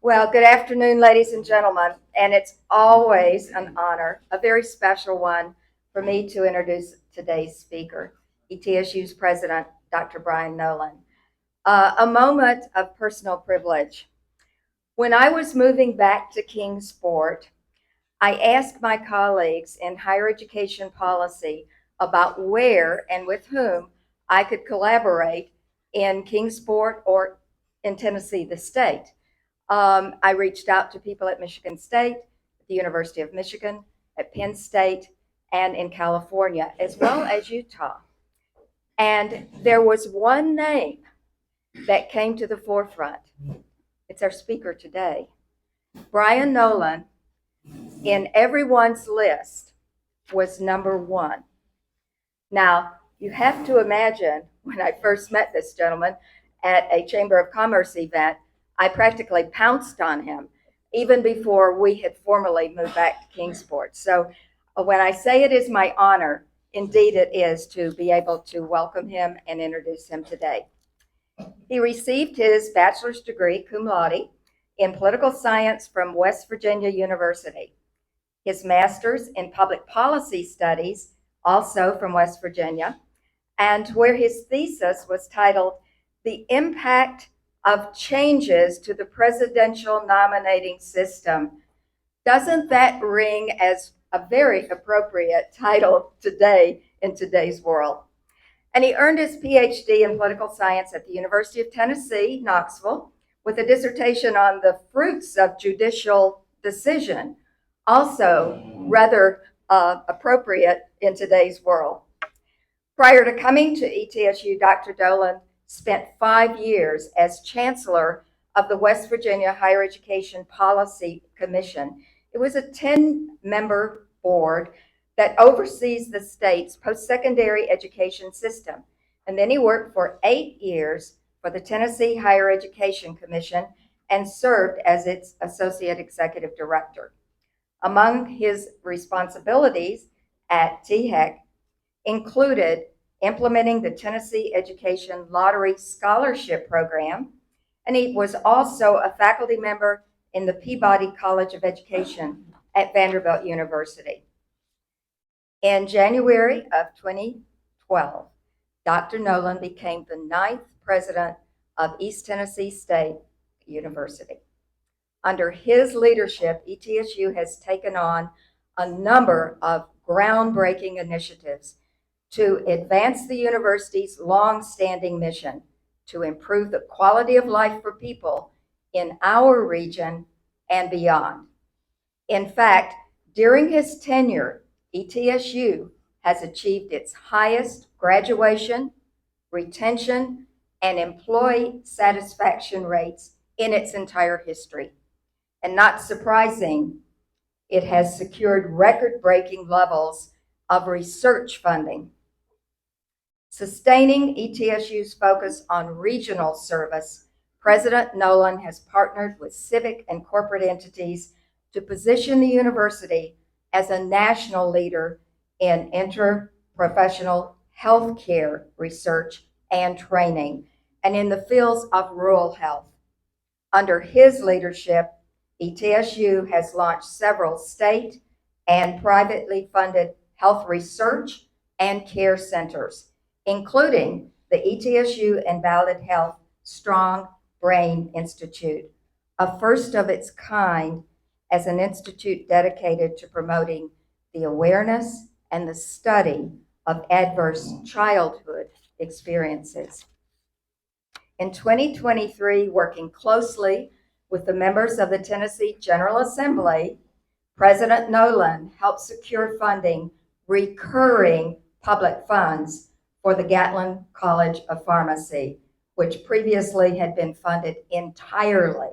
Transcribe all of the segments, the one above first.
Well, good afternoon, ladies and gentlemen, and it's always an honor, a very special one, for me to introduce today's speaker, ETSU's president, Dr. Brian Noland. A moment of personal privilege. When I was moving back to Kingsport, I asked my colleagues in higher education policy about where and with whom I could collaborate in Kingsport or in Tennessee, the state. I reached out to people at Michigan State, at the University of Michigan, at Penn State, and in California, as well as Utah. And there was one name that came to the forefront. It's our speaker today. Brian Noland, in everyone's list, was number one. Now, you have to imagine when I first met this gentleman at a Chamber of Commerce event, I practically pounced on him even before we had formally moved back to Kingsport. So when I say it is my honor, indeed it is to be able to welcome him and introduce him today. He received his bachelor's degree, cum laude, in political science from West Virginia University. His master's in public policy studies, also from West Virginia, and where his thesis was titled, "The Impact of Changes to the Presidential Nominating System." Doesn't that ring as a very appropriate title today in today's world? And he earned his PhD in political science at the University of Tennessee, Knoxville, with a dissertation on the fruits of judicial decision, also rather appropriate in today's world. Prior to coming to ETSU, Dr. Noland spent 5 years as chancellor of the West Virginia Higher Education Policy Commission. It was a 10-member board that oversees the state's post-secondary education system. And then he worked for 8 years for the Tennessee Higher Education Commission and served as its associate executive director. Among his responsibilities at THEC included implementing the Tennessee Education Lottery Scholarship Program, and he was also a faculty member in the Peabody College of Education at Vanderbilt University. In January of 2012, Dr. Noland became the 9th president of East Tennessee State University. Under his leadership, ETSU has taken on a number of groundbreaking initiatives to advance the university's long-standing mission to improve the quality of life for people in our region and beyond. In fact, during his tenure, ETSU has achieved its highest graduation, retention, and employee satisfaction rates in its entire history. And not surprising, it has secured record-breaking levels of research funding. Sustaining ETSU's focus on regional service, President Noland has partnered with civic and corporate entities to position the university as a national leader in interprofessional healthcare research and training, and in the fields of rural health. Under his leadership, ETSU has launched several state and privately funded health research and care centers, including the ETSU Invalid Health Strong Brain Institute, a first of its kind as an institute dedicated to promoting the awareness and the study of adverse childhood experiences. In 2023, working closely with the members of the Tennessee General Assembly, President Noland helped secure funding, recurring public funds for the Gatlin College of Pharmacy, which previously had been funded entirely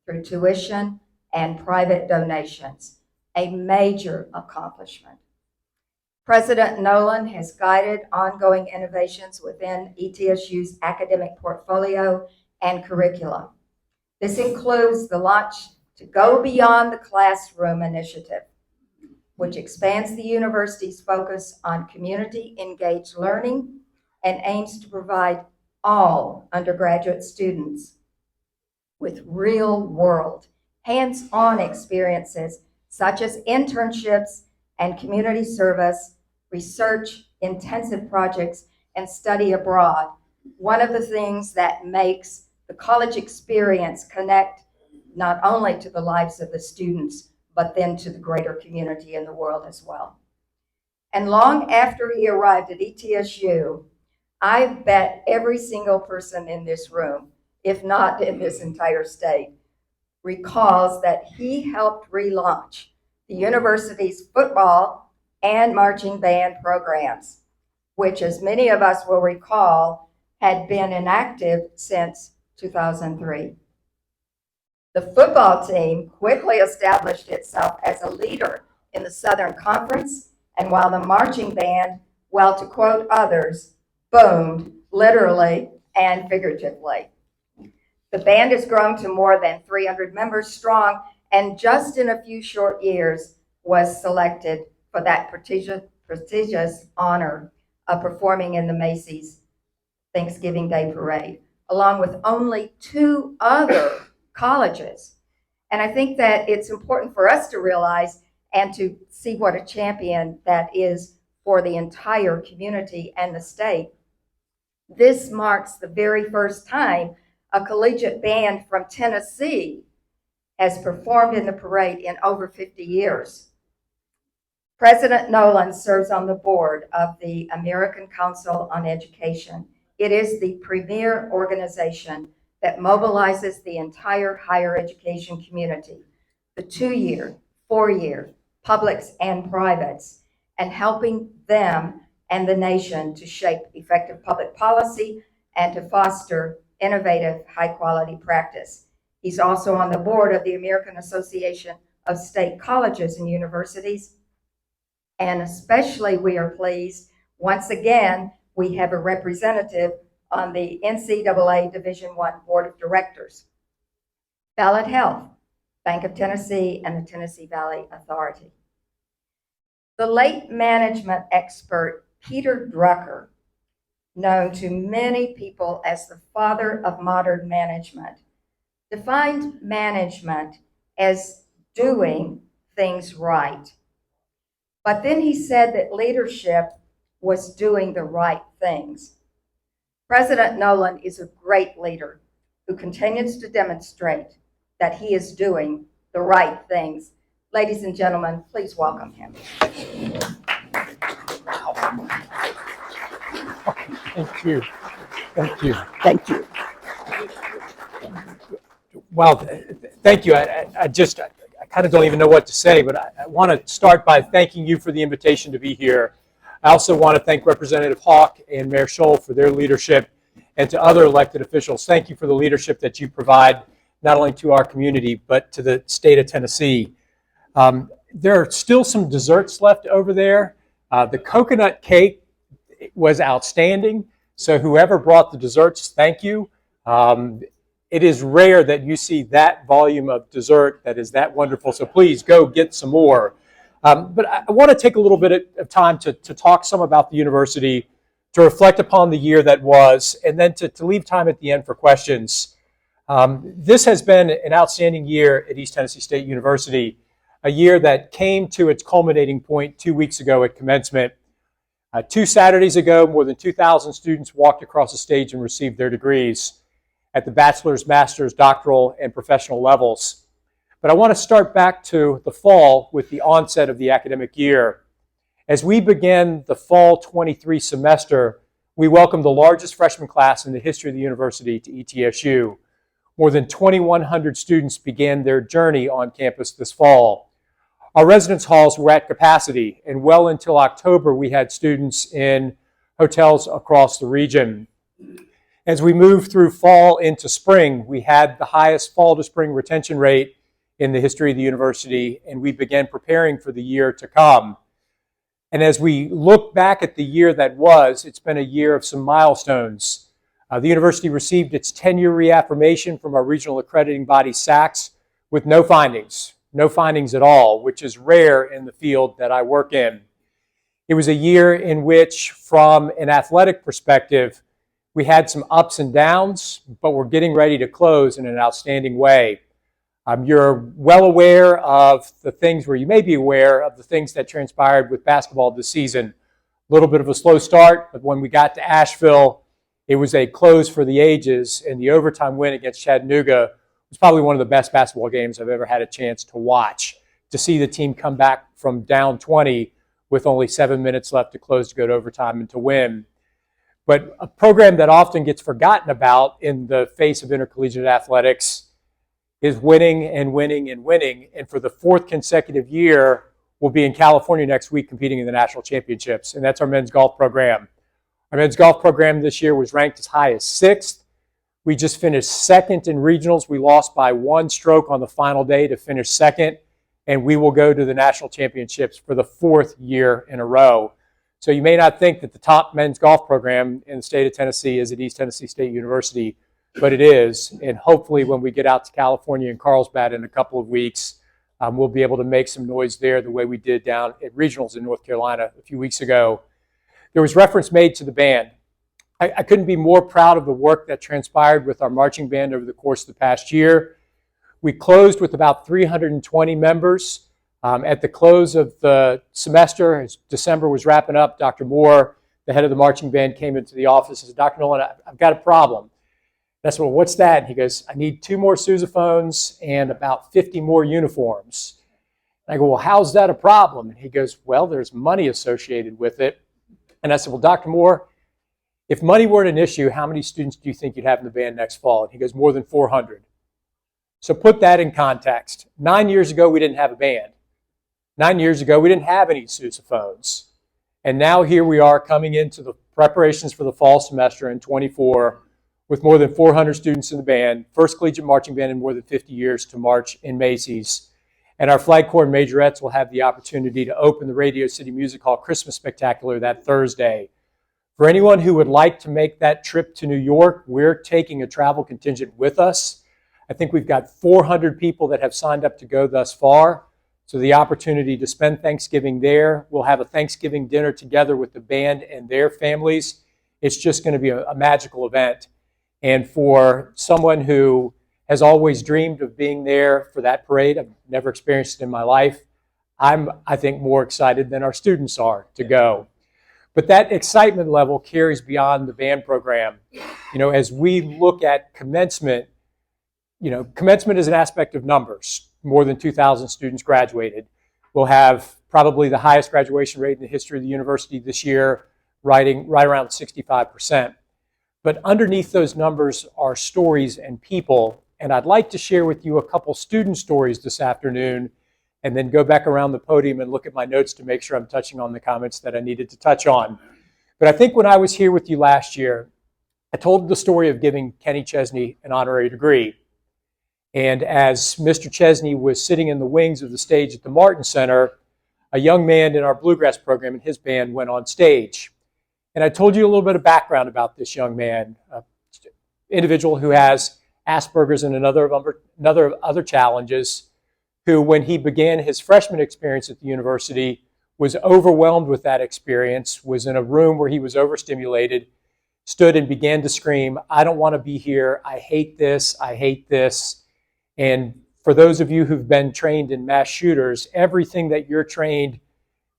through tuition and private donations, a major accomplishment. President Noland has guided ongoing innovations within ETSU's academic portfolio and curricula. This includes the launch to Go Beyond the Classroom initiative, which expands the university's focus on community-engaged learning and aims to provide all undergraduate students with real-world hands-on experiences such as internships and community service, research, intensive projects, and study abroad. One of the things that makes the college experience connect not only to the lives of the students, but then to the greater community in the world as well. And long after he arrived at ETSU, I bet every single person in this room, if not in this entire state, recalls that he helped relaunch the university's football and marching band programs, which, as many of us will recall, had been inactive since 2003. The football team quickly established itself as a leader in the Southern Conference, and while the marching band, well, to quote others, boomed literally and figuratively. The band has grown to more than 300 members strong, and just in a few short years was selected for that prestigious honor of performing in the Macy's Thanksgiving Day Parade, along with only 2 other colleges. And I think that it's important for us to realize and to see what a champion that is for the entire community and the state. This marks the very first time a collegiate band from Tennessee has performed in the parade in over 50 years. President Noland serves on the board of the American Council on Education. It is the premier organization that mobilizes the entire higher education community, the 2-year, 4-year, publics and privates, and helping them and the nation to shape effective public policy and to foster innovative, high-quality practice. He's also on the board of the American Association of State Colleges and Universities, and especially we are pleased, once again, we have a representative on the NCAA Division I Board of Directors. Ballot Health, Bank of Tennessee, and the Tennessee Valley Authority. The late management expert Peter Drucker, known to many people as the father of modern management, defined management as doing things right. But then he said that leadership was doing the right things. President Noland is a great leader who continues to demonstrate that he is doing the right things. Ladies and gentlemen, please welcome him. Thank you. Thank you. Thank you. Well, thank you. I kind of don't even know what to say, but I want to start by thanking you for the invitation to be here. I also want to thank Representative Hawk and Mayor Scholl for their leadership, and to other elected officials. Thank you for the leadership that you provide, not only to our community, but to the state of Tennessee. There are still some desserts left over there. The coconut cake was outstanding, so whoever brought the desserts, thank you. It is rare that you see that volume of dessert that is that wonderful, so please go get some more. But I want to take a little bit of time to talk some about the university, to reflect upon the year that was, and then to leave time at the end for questions. This has been an outstanding year at East Tennessee State University, a year that came to its culminating point 2 weeks ago at commencement. 2 Saturdays ago, more than 2,000 students walked across the stage and received their degrees at the bachelor's, master's, doctoral, and professional levels. But I want to start back to the fall with the onset of the academic year. As we began the fall 23 semester, we welcomed the largest freshman class in the history of the university to ETSU. More than 2,100 students began their journey on campus this fall. Our residence halls were at capacity, and well until October, we had students in hotels across the region. As we moved through fall into spring, we had the highest fall to spring retention rate in the history of the university, and we began preparing for the year to come. And as we look back at the year that was, it's been a year of some milestones. The university received its 10-year reaffirmation from our regional accrediting body, SACS, with no findings at all, which is rare in the field that I work in. It was a year in which, from an athletic perspective, we had some ups and downs, but we're getting ready to close in an outstanding way. You're well aware of the things, where you may be aware of the things that transpired with basketball this season. A little bit of a slow start, but when we got to Asheville, it was a close for the ages, and the overtime win against Chattanooga was probably one of the best basketball games I've ever had a chance to watch. To see the team come back from down 20 with only 7 minutes left to close to go to overtime and to win. But a program that often gets forgotten about in the face of intercollegiate athletics is winning and winning and winning. And for the 4th consecutive year, we'll be in California next week competing in the national championships. And that's our men's golf program. Our men's golf program this year was ranked as high as 6th. We just finished 2nd in regionals. We lost by 1 stroke on the final day to finish 2nd. And we will go to the national championships for the 4th year in a row. So you may not think that the top men's golf program in the state of Tennessee is at East Tennessee State University, but it is. And hopefully when we get out to California and Carlsbad in a couple of weeks, we'll be able to make some noise there the way we did down at regionals in North Carolina a few weeks ago. There was reference made to the band. I couldn't be more proud of the work that transpired with our marching band over the course of the past year. We closed with about 320 members. At the close of the semester, as December was wrapping up, Dr. Moore, the head of the marching band, came into the office and said, "Dr. Noland, I've got a problem." And I said, "Well, what's that?" And he goes, "I need 2 more sousaphones and about 50 more uniforms." And I go, "Well, how's that a problem?" And he goes, "Well, there's money associated with it." And I said, "Well, Dr. Moore, if money weren't an issue, how many students do you think you'd have in the band next fall?" And he goes, "More than 400. So put that in context. 9 years ago, we didn't have a band. 9 years ago, we didn't have any sousaphones. And now here we are coming into the preparations for the fall semester in 24 with more than 400 students in the band, first collegiate marching band in more than 50 years to march in Macy's. And our flag corps and majorettes will have the opportunity to open the Radio City Music Hall Christmas Spectacular that Thursday. For anyone who would like to make that trip to New York, we're taking a travel contingent with us. I think we've got 400 people that have signed up to go thus far. So the opportunity to spend Thanksgiving there. We'll have a Thanksgiving dinner together with the band and their families. It's just going to be a magical event. And for someone who has always dreamed of being there for that parade, I've never experienced it in my life, I think, more excited than our students are to go. But that excitement level carries beyond the band program. As we look at commencement, commencement is an aspect of numbers. More than 2,000 students graduated. We'll have probably the highest graduation rate in the history of the university this year, right around 65%. But underneath those numbers are stories and people. And I'd like to share with you a couple student stories this afternoon, and then go back around the podium and look at my notes to make sure I'm touching on the comments that I needed to touch on. But I think when I was here with you last year, I told the story of giving Kenny Chesney an honorary degree. And as Mr. Chesney was sitting in the wings of the stage at the Martin Center, a young man in our bluegrass program and his band went on stage. And I told you a little bit of background about this young man, an individual who has Asperger's and another other challenges, who, when he began his freshman experience at the university, was overwhelmed with that experience, was in a room where he was overstimulated, stood and began to scream, "I don't want to be here. I hate this. I hate this." And for those of you who've been trained in mass shooters, everything that you're trained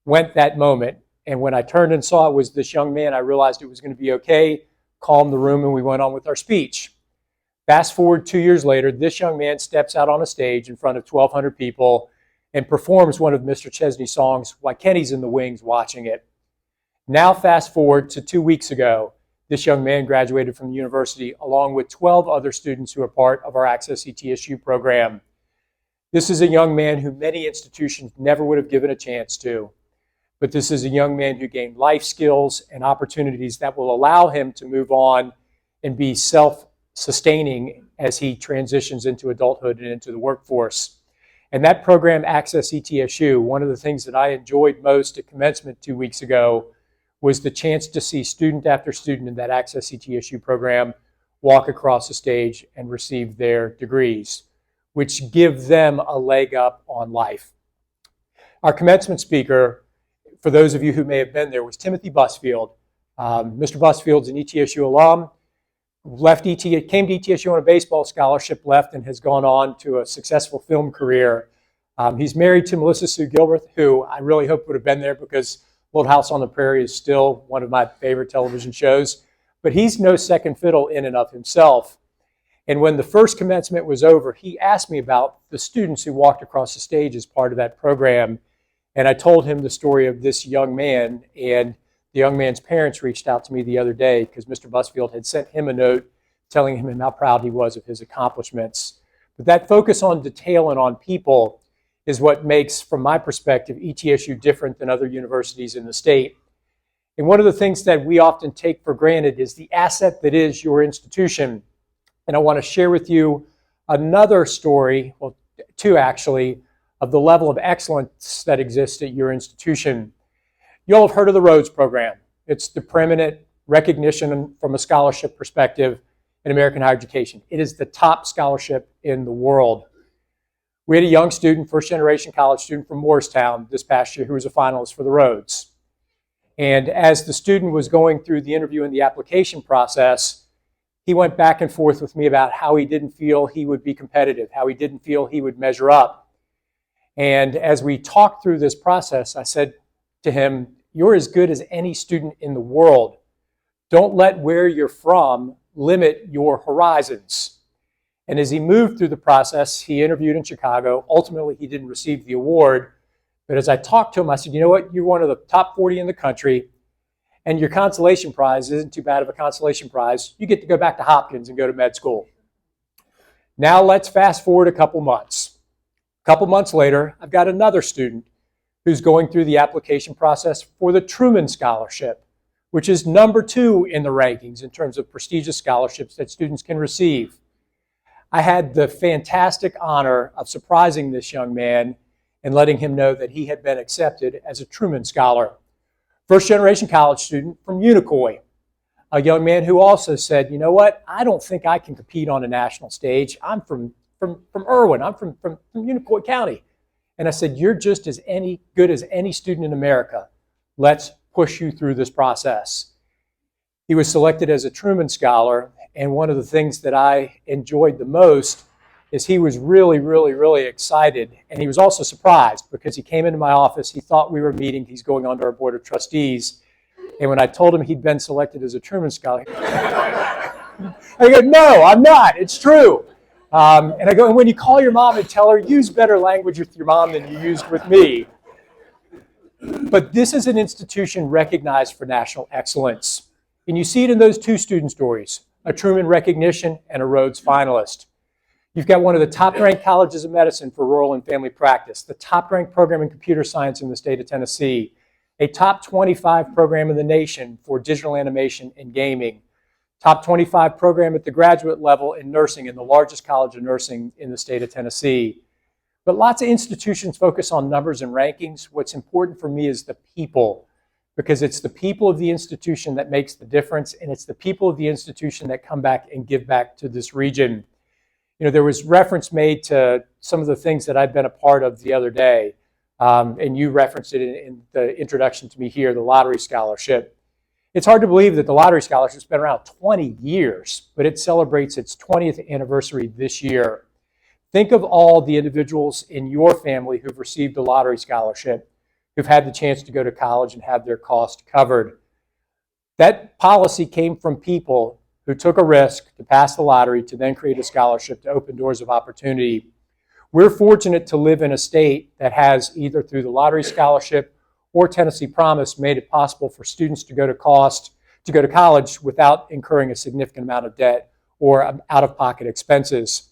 went that moment. And when I turned and saw it was this young man, I realized it was going to be okay, calmed the room, and we went on with our speech. Fast forward 2 years later, this young man steps out on a stage in front of 1,200 people and performs one of Mr. Chesney's songs while Kenny's in the wings watching it. Now fast forward to 2 weeks ago. This young man graduated from the university along with 12 other students who are part of our Access ETSU program. This is a young man who many institutions never would have given a chance to. But this is a young man who gained life skills and opportunities that will allow him to move on and be self-sustaining as he transitions into adulthood and into the workforce. And that program, Access ETSU, one of the things that I enjoyed most at commencement 2 weeks ago was the chance to see student after student in that Access ETSU program walk across the stage and receive their degrees, which give them a leg up on life. Our commencement speaker, for those of you who may have been there, was Timothy Busfield. Mr. Busfield's an ETSU alum, came to ETSU on a baseball scholarship, left, and has gone on to a successful film career. He's married to Melissa Sue Gilbert, who I really hope would have been there because Little House on the Prairie is still one of my favorite television shows. But he's no second fiddle in and of himself. And when the first commencement was over, he asked me about the students who walked across the stage as part of that program. And I told him the story of this young man, and the young man's parents reached out to me the other day because Mr. Busfield had sent him a note telling him how proud he was of his accomplishments. But that focus on detail and on people is what makes, from my perspective, ETSU different than other universities in the state. And one of the things that we often take for granted is the asset that is your institution. And I want to share with you another story, well, two actually, of the level of excellence that exists at your institution. You all have heard of the Rhodes Program. It's the preeminent recognition from a scholarship perspective in American higher education. It is the top scholarship in the world. We had a young student, first-generation college student from Morristown this past year who was a finalist for the Rhodes. And as the student was going through the interview and the application process, he went back and forth with me about how he didn't feel he would be competitive, how he didn't feel he would measure up. And as we talked through this process, I said to him, "You're as good as any student in the world. Don't let where you're from limit your horizons." And as he moved through the process, he interviewed in Chicago. Ultimately, he didn't receive the award. But as I talked to him, I said, "You know what? You're one of the top 40 in the country. And your consolation prize isn't too bad of a consolation prize. You get to go back to Hopkins and go to med school." Now let's fast forward a couple months. A couple months later, I've got another student who's going through the application process for the Truman Scholarship, which is number 2 in the rankings in terms of prestigious scholarships that students can receive. I had the fantastic honor of surprising this young man and letting him know that he had been accepted as a Truman Scholar. First-generation college student from Unicoi, a young man who also said, "You know what? I don't think I can compete on a national stage. I'm from Irwin. I'm from Unicoi County." And I said, "You're just as good as any student in America. Let's push you through this process." He was selected as a Truman Scholar, and one of the things that I enjoyed the most is he was really, really, really excited. And he was also surprised because he came into my office. He thought we were meeting. He's going on to our board of trustees. And when I told him he'd been selected as a Truman Scholar, I go, "No, I'm not. It's true." And I go, "And when you call your mom and tell her, use better language with your mom than you used with me." But this is an institution recognized for national excellence. And you see it in those two student stories, a Truman recognition and a Rhodes finalist. You've got one of the top-ranked colleges of medicine for rural and family practice, the top-ranked program in computer science in the state of Tennessee, a top 25 program in the nation for digital animation and gaming, top 25 program at the graduate level in nursing in the largest college of nursing in the state of Tennessee. But lots of institutions focus on numbers and rankings. What's important for me is the people, because it's the people of the institution that makes the difference, and it's the people of the institution that come back and give back to this region. You know, there was reference made to some of the things that I've been a part of the other day, and you referenced it in the introduction to me here, the lottery scholarship. It's hard to believe that the lottery scholarship's been around 20 years, but it celebrates its 20th anniversary this year. Think of all the individuals in your family who've received a lottery scholarship, who've had the chance to go to college and have their cost covered. That policy came from people who took a risk to pass the lottery to then create a scholarship to open doors of opportunity. We're fortunate to live in a state that has, either through the lottery scholarship or Tennessee Promise, made it possible for students to go to college without incurring a significant amount of debt or out-of-pocket expenses.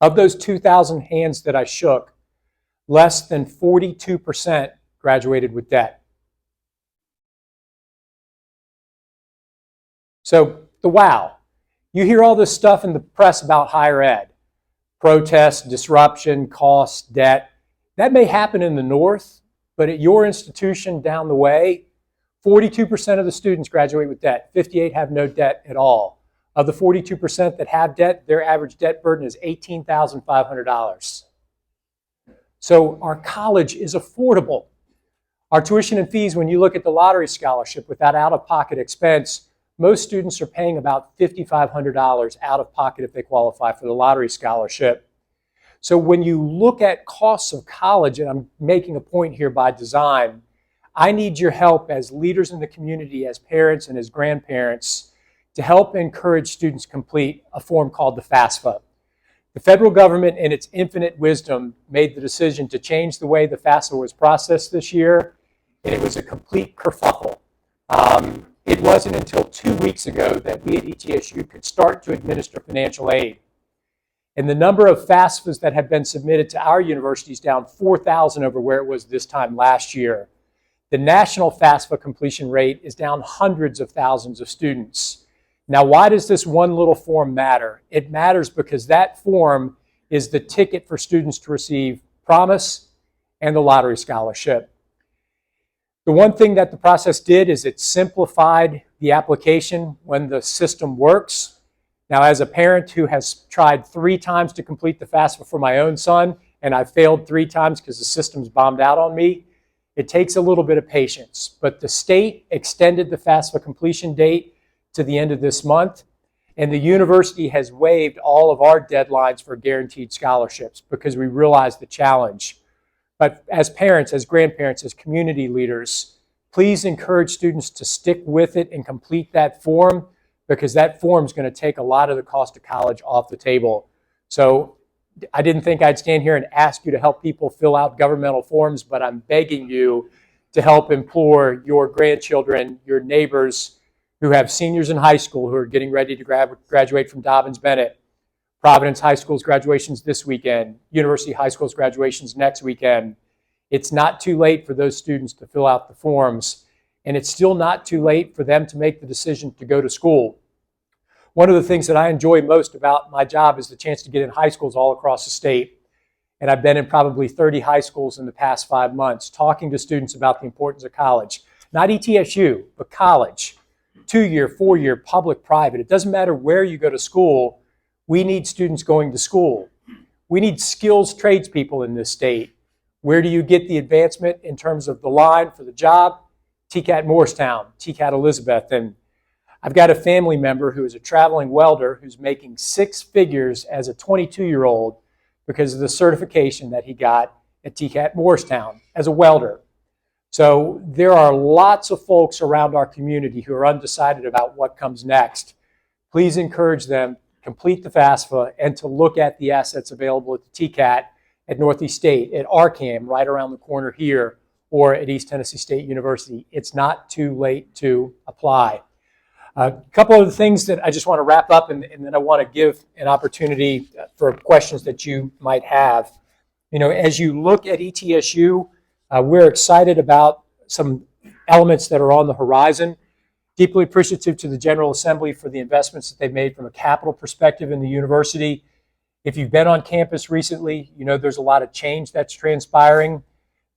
Of those 2,000 hands that I shook, less than 42% graduated with debt. So the wow. You hear all this stuff in the press about higher ed. Protests, disruption, costs, debt. That may happen in the north, but at your institution down the way, 42% of the students graduate with debt. 58 have no debt at all. Of the 42% that have debt, their average debt burden is $18,500. So our college is affordable. Our tuition and fees, when you look at the lottery scholarship without out-of-pocket expense, most students are paying about $5,500 out of pocket if they qualify for the lottery scholarship. So when you look at costs of college, and I'm making a point here by design, I need your help as leaders in the community, as parents and as grandparents, to help encourage students complete a form called the FAFSA. The federal government, in its infinite wisdom, made the decision to change the way the FAFSA was processed this year, and it was a complete kerfuffle. It wasn't until 2 weeks ago that we at ETSU could start to administer financial aid. And the number of FAFSAs that have been submitted to our university is down 4,000 over where it was this time last year. The national FAFSA completion rate is down hundreds of thousands of students. Now, why does this one little form matter? It matters because that form is the ticket for students to receive Promise and the lottery scholarship. The one thing that the process did is it simplified the application when the system works. Now, as a parent who has tried 3 times to complete the FAFSA for my own son, and I've failed 3 times because the system's bombed out on me, it takes a little bit of patience. But the state extended the FAFSA completion date to the end of this month, and the university has waived all of our deadlines for guaranteed scholarships because we realize the challenge. But as parents, as grandparents, as community leaders, please encourage students to stick with it and complete that form, because that form is going to take a lot of the cost of college off the table. So I didn't think I'd stand here and ask you to help people fill out governmental forms, but I'm begging you to help implore your grandchildren, your neighbors who have seniors in high school who are getting ready to graduate from Dobbins-Bennett. Providence High School's graduations this weekend, University High School's graduations next weekend. It's not too late for those students to fill out the forms, and it's still not too late for them to make the decision to go to school. One of the things that I enjoy most about my job is the chance to get in high schools all across the state. And I've been in probably 30 high schools in the past 5 months, talking to students about the importance of college. Not ETSU, but college. 2-year, 4-year, public, private. It doesn't matter where you go to school. We need students going to school. We need skills tradespeople in this state. Where do you get the advancement in terms of the line for the job? TCAT Morristown, TCAT Elizabeth. And I've got a family member who is a traveling welder who's making 6 figures as a 22-year-old because of the certification that he got at TCAT Morristown as a welder. So there are lots of folks around our community who are undecided about what comes next. Please encourage them complete the FAFSA and to look at the assets available at the TCAT at Northeast State, at RCAM right around the corner here, or at East Tennessee State University. It's not too late to apply. A couple of the things that I just want to wrap up, and then I want to give an opportunity for questions that you might have. You know, as you look at ETSU, we're excited about some elements that are on the horizon. Deeply appreciative to the General Assembly for the investments that they've made from a capital perspective in the university. If you've been on campus recently, you know there's a lot of change that's transpiring.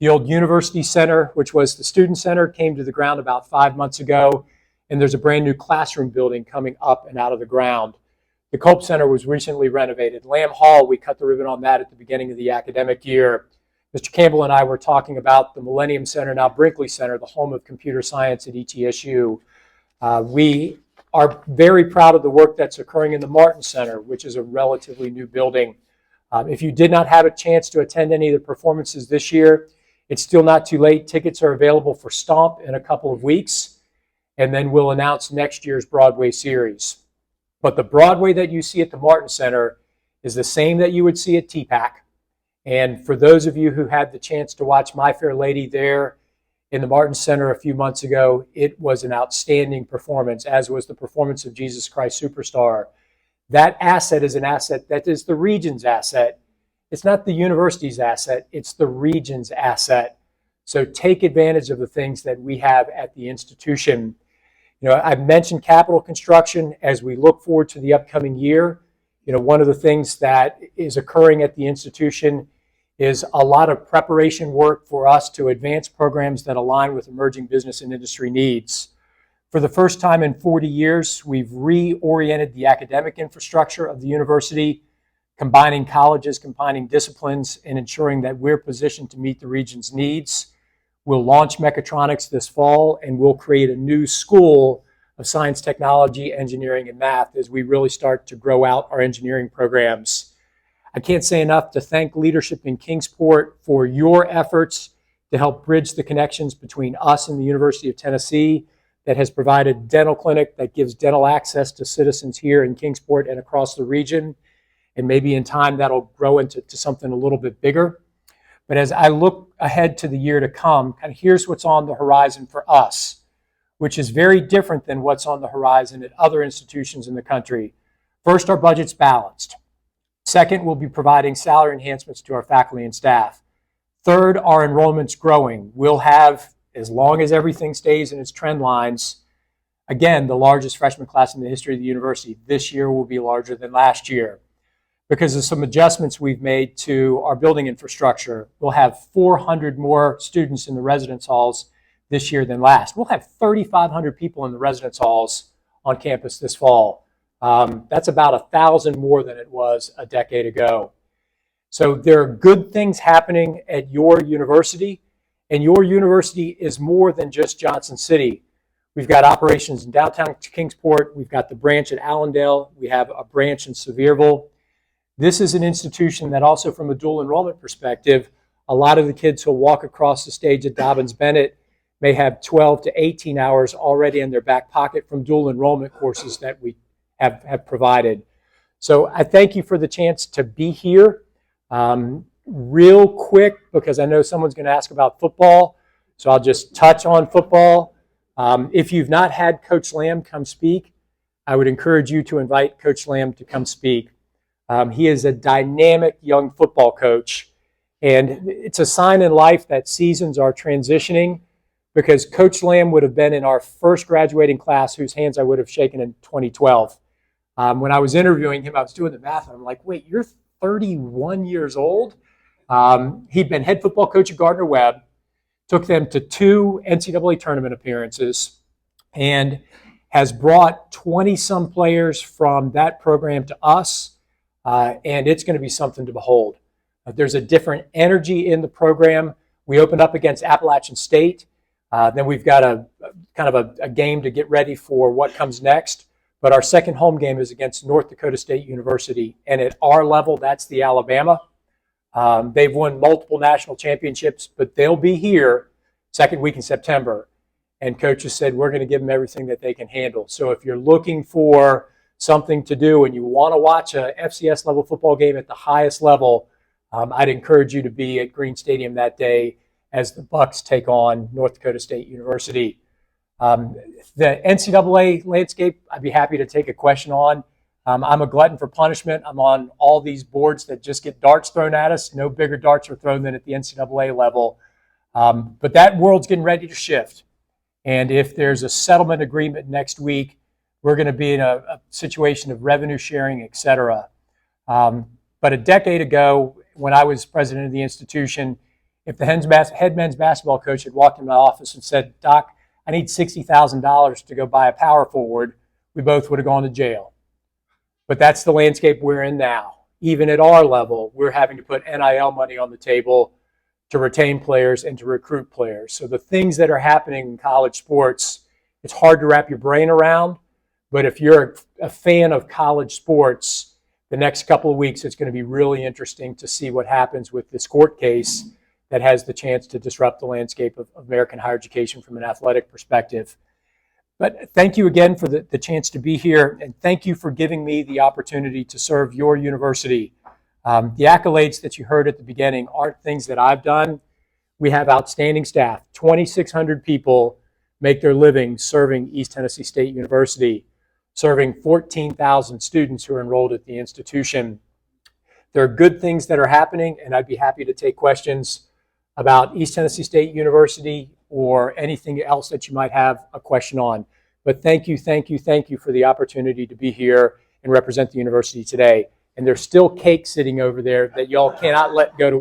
The old University Center, which was the Student Center, came to the ground about 5 months ago, and there's a brand new classroom building coming up and out of the ground. The Culp Center was recently renovated. Lamb Hall, we cut the ribbon on that at the beginning of the academic year. Mr. Campbell and I were talking about the Millennium Center, now Brinkley Center, the home of computer science at ETSU. We are very proud of the work that's occurring in the Martin Center, which is a relatively new building. If you did not have a chance to attend any of the performances this year, it's still not too late. Tickets are available for Stomp in a couple of weeks, and then we'll announce next year's Broadway series. But the Broadway that you see at the Martin Center is the same that you would see at TPAC. And for those of you who had the chance to watch My Fair Lady there in the Martin Center a few months ago, it was an outstanding performance, as was the performance of Jesus Christ Superstar. That asset is an asset that is the region's asset. It's not the university's asset, it's the region's asset. So take advantage of the things that we have at the institution. You know, I've mentioned capital construction as we look forward to the upcoming year. You know, one of the things that is occurring at the institution is a lot of preparation work for us to advance programs that align with emerging business and industry needs. For the first time in 40 years, we've reoriented the academic infrastructure of the university, combining colleges, combining disciplines, and ensuring that we're positioned to meet the region's needs. We'll launch mechatronics this fall, and we'll create a new school of science, technology, engineering, and math as we really start to grow out our engineering programs. I can't say enough to thank leadership in Kingsport for your efforts to help bridge the connections between us and the University of Tennessee that has provided a dental clinic that gives dental access to citizens here in Kingsport and across the region. And maybe in time that'll grow into something a little bit bigger. But as I look ahead to the year to come, kind of here's what's on the horizon for us, which is very different than what's on the horizon at other institutions in the country. First, our budget's balanced. Second, we'll be providing salary enhancements to our faculty and staff. Third, our enrollment's growing. We'll have, as long as everything stays in its trend lines, again, the largest freshman class in the history of the university. This year will be larger than last year. Because of some adjustments we've made to our building infrastructure, we'll have 400 more students in the residence halls this year than last. We'll have 3,500 people in the residence halls on campus this fall. That's about 1,000 more than it was a decade ago. So there are good things happening at your university, and your university is more than just Johnson City. We've got operations in downtown Kingsport. We've got the branch at Allendale. We have a branch in Sevierville. This is an institution that also, from a dual enrollment perspective, a lot of the kids who walk across the stage at Dobbins-Bennett may have 12 to 18 hours already in their back pocket from dual enrollment courses that we have provided. So I thank you for the chance to be here. Real quick, because I know someone's going to ask about football, so I'll just touch on football. If you've not had Coach Lamb come speak, I would encourage you to invite Coach Lamb to come speak. He is a dynamic young football coach, and it's a sign in life that seasons are transitioning, because Coach Lamb would have been in our first graduating class whose hands I would have shaken in 2012. When I was interviewing him, I was doing the math, and I'm like, wait, you're 31 years old? He'd been head football coach at Gardner-Webb, took them to 2 NCAA tournament appearances, and has brought 20-some players from that program to us, and it's going to be something to behold. There's a different energy in the program. We opened up against Appalachian State. Then we've got a kind of a game to get ready for what comes next. But our second home game is against North Dakota State University. And at our level, that's the Alabama. They've won multiple national championships, but they'll be here second week in September. And coaches said, we're going to give them everything that they can handle. So if you're looking for something to do and you want to watch a FCS level football game at the highest level, I'd encourage you to be at Green Stadium that day as the Bucks take on North Dakota State University. The NCAA landscape, I'd be happy to take a question on. I'm a glutton for punishment. I'm on all these boards that just get darts thrown at us. No bigger darts are thrown than at the NCAA level. But that world's getting ready to shift. And if there's a settlement agreement next week, we're going to be in a situation of revenue sharing, et cetera. But a decade ago, when I was president of the institution, if the head men's basketball coach had walked in my office and said, Doc, I need $60,000 to go buy a power forward, we both would have gone to jail. But that's the landscape we're in now. Even at our level, we're having to put NIL money on the table to retain players and to recruit players. So the things that are happening in college sports, it's hard to wrap your brain around. But if you're a fan of college sports, the next couple of weeks, it's going to be really interesting to see what happens with this court case that has the chance to disrupt the landscape of American higher education from an athletic perspective. But thank you again for the chance to be here, and thank you for giving me the opportunity to serve your university. The accolades that you heard at the beginning aren't things that I've done. We have outstanding staff. 2,600 people make their living serving East Tennessee State University, serving 14,000 students who are enrolled at the institution. There are good things that are happening, and I'd be happy to take questions about East Tennessee State University or anything else that you might have a question on. But thank you for the opportunity to be here and represent the university today. And there's still cake sitting over there that y'all cannot let go to